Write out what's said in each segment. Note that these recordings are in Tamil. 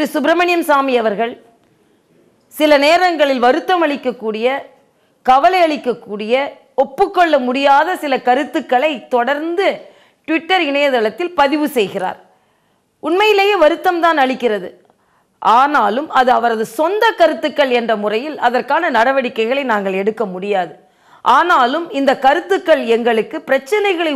திரு சுப்பிரமணியன் சாமி அவர்கள் சில நேரங்களில் வருத்தம் அளிக்கக்கூடிய, கவலை அளிக்கக்கூடிய, ஒப்புக்கொள்ள முடியாத சில கருத்துக்களை தொடர்ந்து ட்விட்டர் இணையதளத்தில் பதிவு செய்கிறார். உண்மையிலேயே வருத்தம் தான் அளிக்கிறது. ஆனாலும் அது அவரது சொந்த கருத்துக்கள் என்ற முறையில் அதற்கான நடவடிக்கைகளை நாங்கள் எடுக்க முடியாது. ஆனாலும் இந்த கருத்துக்கள் எங்களுக்கு பிரச்சனைகளை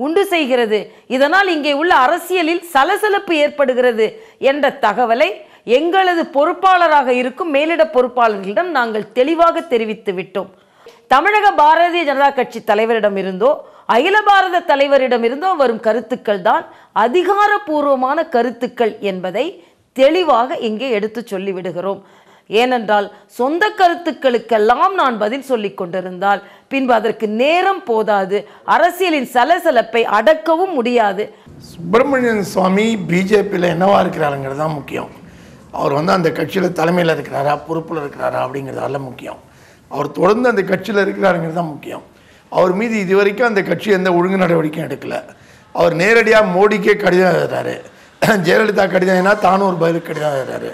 உண்டு செய்கிறது. இதனால் இங்கே உள்ள அரசியலில் சலசலப்பு ஏற்படுகிறது என்ற தகவலை எங்களது பொறுப்பாளராக இருக்கும் மேலிட பொறுப்பாளர்களிடம் நாங்கள் தெளிவாக தெரிவித்து விட்டோம். தமிழக பாரதிய ஜனதா கட்சி தலைவரிடமிருந்தோ அகில பாரத தலைவரிடமிருந்தோ வரும் கருத்துக்கள் தான் அதிகாரப்பூர்வமான கருத்துக்கள் என்பதை தெளிவாக இங்கே எடுத்து சொல்லிவிடுகிறோம். ஏனென்றால் சொந்த கருத்துக்களுக்கெல்லாம் நான் பதில் சொல்லிக் கொண்டிருந்தால் பின்பு அதற்கு நேரம் போதாது, அரசியலின் சலசலப்பை அடக்கவும் முடியாது. சுப்பிரமணியன் சுவாமி பிஜேபியில் என்னவா இருக்கிறாருங்கிறது தான் முக்கியம். அவர் அந்த கட்சியில் தலைமையில் இருக்கிறாரா, பொறுப்பில் இருக்கிறாரா அப்படிங்கிறதால முக்கியம். அவர் தொடர்ந்து அந்த கட்சியில் இருக்கிறாருங்கிறது தான் முக்கியம். அவர் மீது இதுவரைக்கும் அந்த கட்சி எந்த ஒழுங்கு நடவடிக்கையும் எடுக்கலை. அவர் நேரடியாக மோடிக்கே கடிதம் எழுதுறாரு. ஜெயலலிதா கடிதம் ஏன்னா தானும் ஒரு பதிலுக்கு கடிதம் எழுதுறாரு.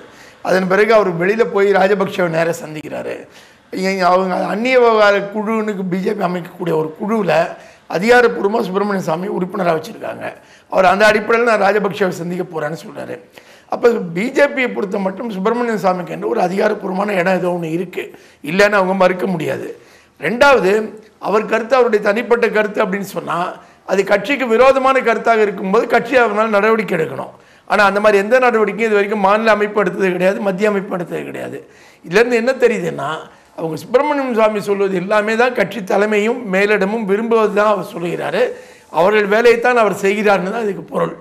அதன் பிறகு அவர் வெளியில் போய் ராஜபக்சேவை நேராக சந்திக்கிறாரு. அவங்க அந்நிய விவகார குழுனுக்கு பிஜேபி அமைக்கக்கூடிய ஒரு குழுவில் அதிகாரப்பூர்வமாக சுப்பிரமணியன் சாமி உறுப்பினராக வச்சுருக்காங்க. அவர் அந்த அடிப்படையில் நான் ராஜபக்சேவை சந்திக்க போகிறேன்னு சொல்கிறாரு. அப்போ பிஜேபியை பொறுத்த மட்டும் சுப்பிரமணியன் சாமிக்கு என்று ஒரு அதிகாரப்பூர்வமான இடம் ஏதோ ஒன்று இருக்குது, இல்லைன்னு அவங்க மறுக்க முடியாது. ரெண்டாவது, அவர் கருத்து அவருடைய தனிப்பட்ட கருத்து அப்படின்னு சொன்னால் அது கட்சிக்கு விரோதமான கருத்தாக இருக்கும்போது கட்சி அவரால் நடவடிக்கை எடுக்கணும். ஆனால் அந்த மாதிரி எந்த நடவடிக்கையும் இது வரைக்கும் மாநில அமைப்பு எடுத்தது கிடையாது, மத்திய அமைப்பு எடுத்தது கிடையாது. இதுலேருந்து என்ன தெரியுதுன்னா, அவங்க சுப்பிரமணியன் சுவாமி சொல்வது எல்லாமே தான் கட்சி தலைமையும் மேலிடமும் விரும்புவது தான் அவர் சொல்கிறாரு. அவர்கள் வேலையைத்தான் அவர் செய்கிறார்னு தான் இதுக்கு பொருள்.